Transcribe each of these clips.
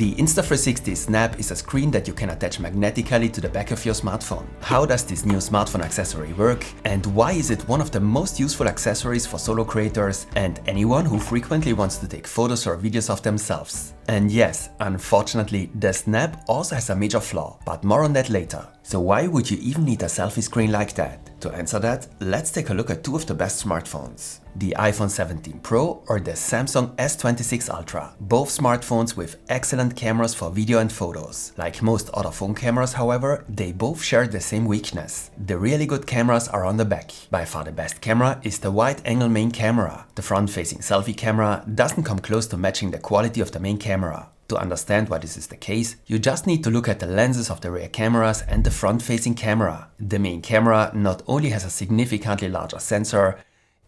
The Insta360 Snap is a screen that you can attach magnetically to the back of your smartphone. How does this new smartphone accessory work, and why is it one of the most useful accessories for solo creators and anyone who frequently wants to take photos or videos of themselves? And yes, unfortunately, the Snap also has a major flaw, but more on that later. So why would you even need a selfie screen like that? To answer that, let's take a look at two of the best smartphones. The iPhone 17 Pro or the Samsung S26 Ultra. Both smartphones with excellent cameras for video and photos. Like most other phone cameras, however, they both share the same weakness. The really good cameras are on the back. By far the best camera is the wide-angle main camera. The front-facing selfie camera doesn't come close to matching the quality of the main camera. To understand why this is the case, you just need to look at the lenses of the rear cameras and the front-facing camera. The main camera not only has a significantly larger sensor,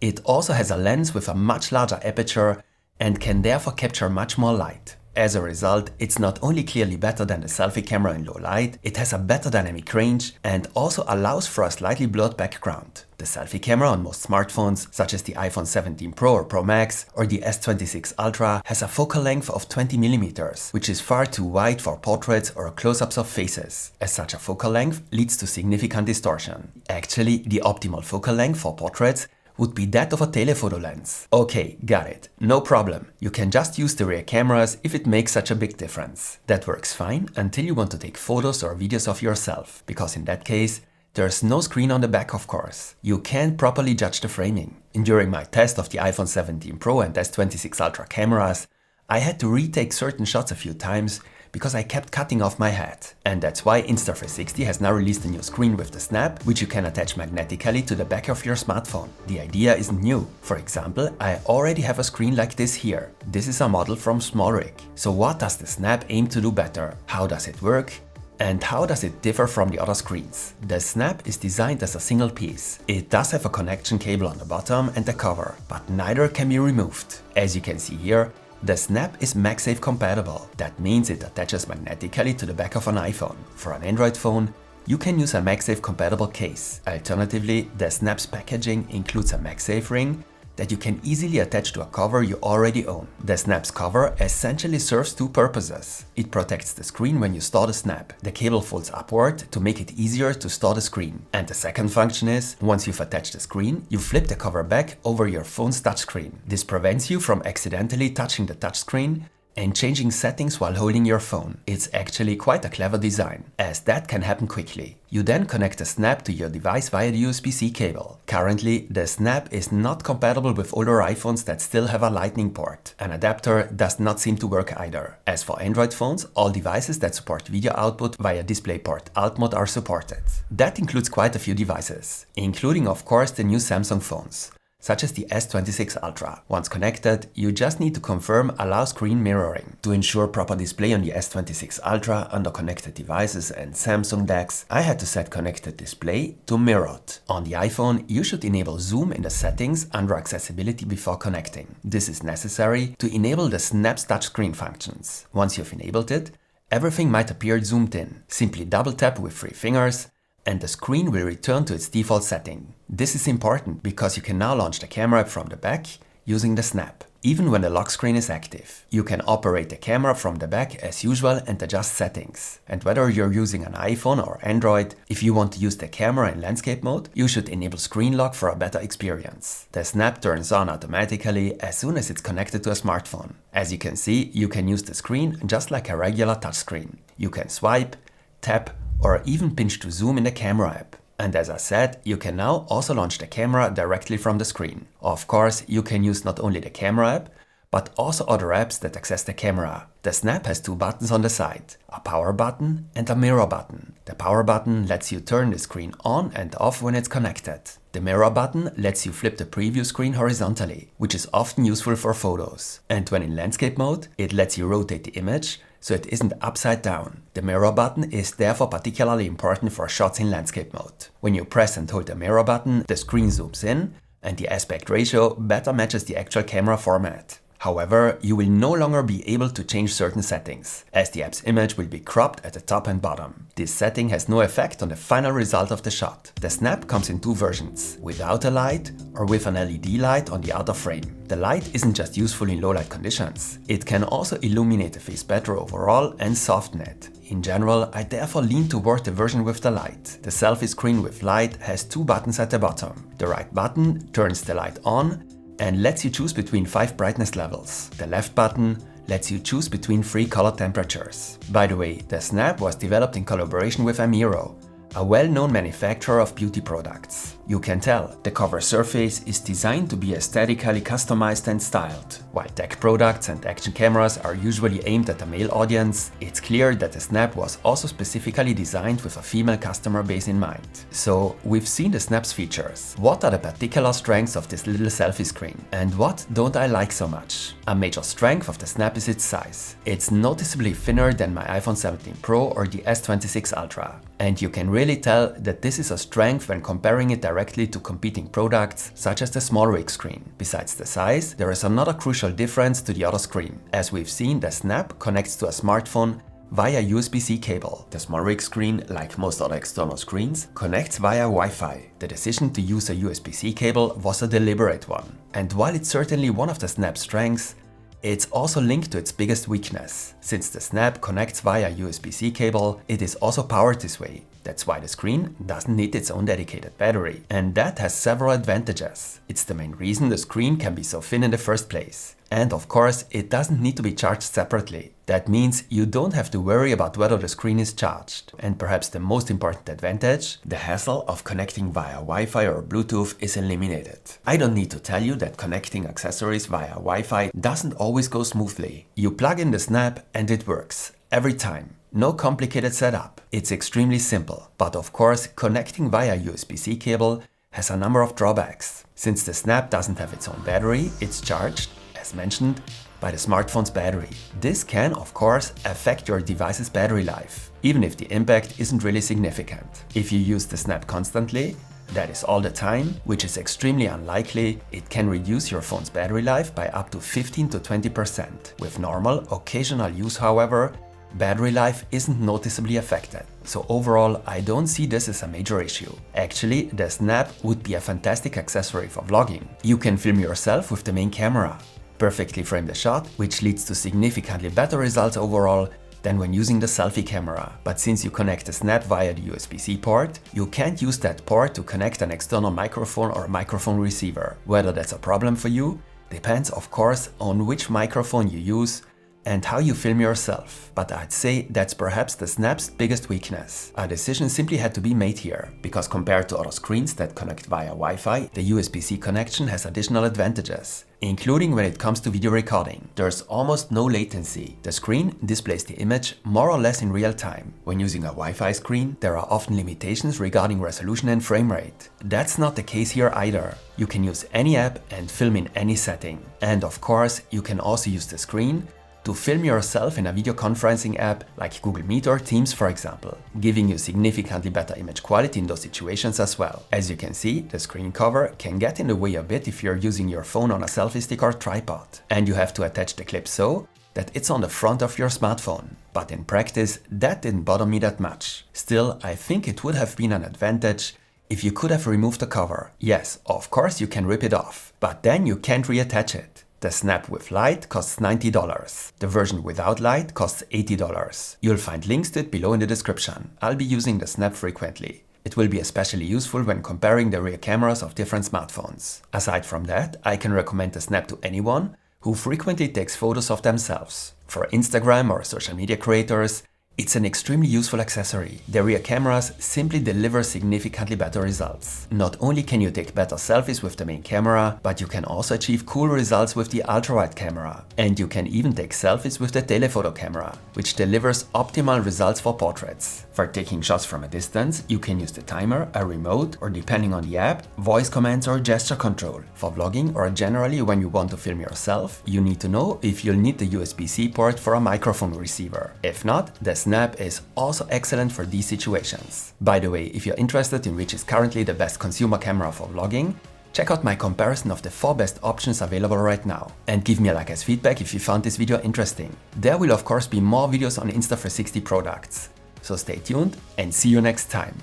it also has a lens with a much larger aperture and can therefore capture much more light. As a result, it's not only clearly better than the selfie camera in low light, it has a better dynamic range and also allows for a slightly blurred background. The selfie camera on most smartphones, such as the iPhone 17 Pro or Pro Max or the S26 Ultra, has a focal length of 20mm, which is far too wide for portraits or close-ups of faces, as such a focal length leads to significant distortion. Actually, the optimal focal length for portraits would be that of a telephoto lens. Okay, got it. No problem. You can just use the rear cameras if it makes such a big difference. That works fine until you want to take photos or videos of yourself, because in that case, there's no screen on the back, of course. You can't properly judge the framing. And during my test of the iPhone 17 Pro and S26 Ultra cameras, I had to retake certain shots a few times because I kept cutting off my head. And that's why Insta360 has now released a new screen with the Snap, which you can attach magnetically to the back of your smartphone. The idea isn't new. For example, I already have a screen like this here. This is a model from Smallrig. So what does the Snap aim to do better? How does it work? And how does it differ from the other screens? The Snap is designed as a single piece. It does have a connection cable on the bottom and the cover, but neither can be removed. As you can see here, the Snap is MagSafe compatible. That means it attaches magnetically to the back of an iPhone. For an Android phone, you can use a MagSafe compatible case. Alternatively, the Snap's packaging includes a MagSafe ring that you can easily attach to a cover you already own. The Snap's cover essentially serves two purposes. It protects the screen when you store the Snap. The cable folds upward to make it easier to store the screen. And the second function is, once you've attached the screen, you flip the cover back over your phone's touchscreen. This prevents you from accidentally touching the touchscreen and changing settings while holding your phone. It's actually quite a clever design, as that can happen quickly. You then connect the Snap to your device via the USB-C cable. Currently, the Snap is not compatible with older iPhones that still have a Lightning port. An adapter does not seem to work either. As for Android phones, all devices that support video output via DisplayPort Alt mode are supported. That includes quite a few devices, including of course the new Samsung phones, such as the S26 Ultra. Once connected, you just need to confirm Allow Screen Mirroring. To ensure proper display on the S26 Ultra under connected devices and Samsung DeX, I had to set Connected Display to Mirrored. On the iPhone, you should enable Zoom in the settings under Accessibility before connecting. This is necessary to enable the Snap's touchscreen functions. Once you've enabled it, everything might appear zoomed in. Simply double tap with 3 fingers, and the screen will return to its default setting. This is important because you can now launch the camera app from the back using the Snap, even when the lock screen is active. You can operate the camera from the back as usual and adjust settings. And whether you're using an iPhone or Android, if you want to use the camera in landscape mode, you should enable screen lock for a better experience. The Snap turns on automatically as soon as it's connected to a smartphone. As you can see, you can use the screen just like a regular touchscreen. You can swipe, tap, or even pinch to zoom in the camera app. And as I said, you can now also launch the camera directly from the screen. Of course, you can use not only the camera app, but also other apps that access the camera. The Snap has 2 buttons on the side, a power button and a mirror button. The power button lets you turn the screen on and off when it's connected. The mirror button lets you flip the preview screen horizontally, which is often useful for photos. And when in landscape mode, it lets you rotate the image so it isn't upside down. The mirror button is therefore particularly important for shots in landscape mode. When you press and hold the mirror button, the screen zooms in and the aspect ratio better matches the actual camera format. However, you will no longer be able to change certain settings, as the app's image will be cropped at the top and bottom. This setting has no effect on the final result of the shot. The Snap comes in two versions, without a light or with an LED light on the outer frame. The light isn't just useful in low light conditions, it can also illuminate the face better overall and soften it. In general, I therefore lean toward the version with the light. The selfie screen with light has two buttons at the bottom. The right button turns the light on and lets you choose between 5 brightness levels. The left button lets you choose between 3 color temperatures. By the way, the Snap was developed in collaboration with Amiro, a well-known manufacturer of beauty products. You can tell, the cover surface is designed to be aesthetically customized and styled. While tech products and action cameras are usually aimed at a male audience, it's clear that the Snap was also specifically designed with a female customer base in mind. So, we've seen the Snap's features. What are the particular strengths of this little selfie screen? And what don't I like so much? A major strength of the Snap is its size. It's noticeably thinner than my iPhone 17 Pro or the S26 Ultra. And you can really tell that this is a strength when comparing it directly to competing products such as the small rig screen. Besides the size, there is another crucial difference to the other screen. As we've seen, the Snap connects to a smartphone via USB-C cable. The small rig screen, like most other external screens, connects via Wi-Fi. The decision to use a USB-C cable was a deliberate one. And while it's certainly one of the Snap's strengths, it's also linked to its biggest weakness. Since the Snap connects via USB-C cable, it is also powered this way. That's why the screen doesn't need its own dedicated battery. And that has several advantages. It's the main reason the screen can be so thin in the first place. And of course, it doesn't need to be charged separately. That means you don't have to worry about whether the screen is charged. And perhaps the most important advantage, the hassle of connecting via Wi-Fi or Bluetooth is eliminated. I don't need to tell you that connecting accessories via Wi-Fi doesn't always go smoothly. You plug in the Snap and it works. Every time. No complicated setup. It's extremely simple. But of course, connecting via USB-C cable has a number of drawbacks. Since the Snap doesn't have its own battery, it's charged, as mentioned, by the smartphone's battery. This can, of course, affect your device's battery life, even if the impact isn't really significant. If you use the Snap constantly, that is all the time, which is extremely unlikely, it can reduce your phone's battery life by up to 15 to 20%. With normal, occasional use, however, battery life isn't noticeably affected. So overall, I don't see this as a major issue. Actually, the Snap would be a fantastic accessory for vlogging. You can film yourself with the main camera, perfectly frame the shot, which leads to significantly better results overall than when using the selfie camera. But since you connect the Snap via the USB-C port, you can't use that port to connect an external microphone or microphone receiver. Whether that's a problem for you depends, of course, on which microphone you use and how you film yourself. But I'd say that's perhaps the Snap's biggest weakness. A decision simply had to be made here, because compared to other screens that connect via Wi-Fi, the USB-C connection has additional advantages, including when it comes to video recording. There's almost no latency. The screen displays the image more or less in real time. When using a Wi-Fi screen, there are often limitations regarding resolution and frame rate. That's not the case here either. You can use any app and film in any setting. And of course, you can also use the screen to film yourself in a video conferencing app like Google Meet or Teams, for example, giving you significantly better image quality in those situations as well. As you can see, the screen cover can get in the way a bit if you're using your phone on a selfie stick or tripod, and you have to attach the clip so that it's on the front of your smartphone. But in practice, that didn't bother me that much. Still, I think it would have been an advantage if you could have removed the cover. Yes, of course you can rip it off, but then you can't reattach it. The Snap with light costs $90. The version without light costs $80. You'll find links to it below in the description. I'll be using the Snap frequently. It will be especially useful when comparing the rear cameras of different smartphones. Aside from that, I can recommend the Snap to anyone who frequently takes photos of themselves. For Instagram or social media creators, it's an extremely useful accessory. The rear cameras simply deliver significantly better results. Not only can you take better selfies with the main camera, but you can also achieve cool results with the ultra-wide camera. And you can even take selfies with the telephoto camera, which delivers optimal results for portraits. For taking shots from a distance, you can use the timer, a remote, or depending on the app, voice commands or gesture control. For vlogging or generally when you want to film yourself, you need to know if you'll need the USB-C port for a microphone receiver. If not, the Snap is also excellent for these situations. By the way, if you're interested in which is currently the best consumer camera for vlogging, Check out my comparison of the 4 best options available right now. And give me a like as feedback if you found this video interesting. There will of course be more videos on Insta360 products. So stay tuned and see you next time.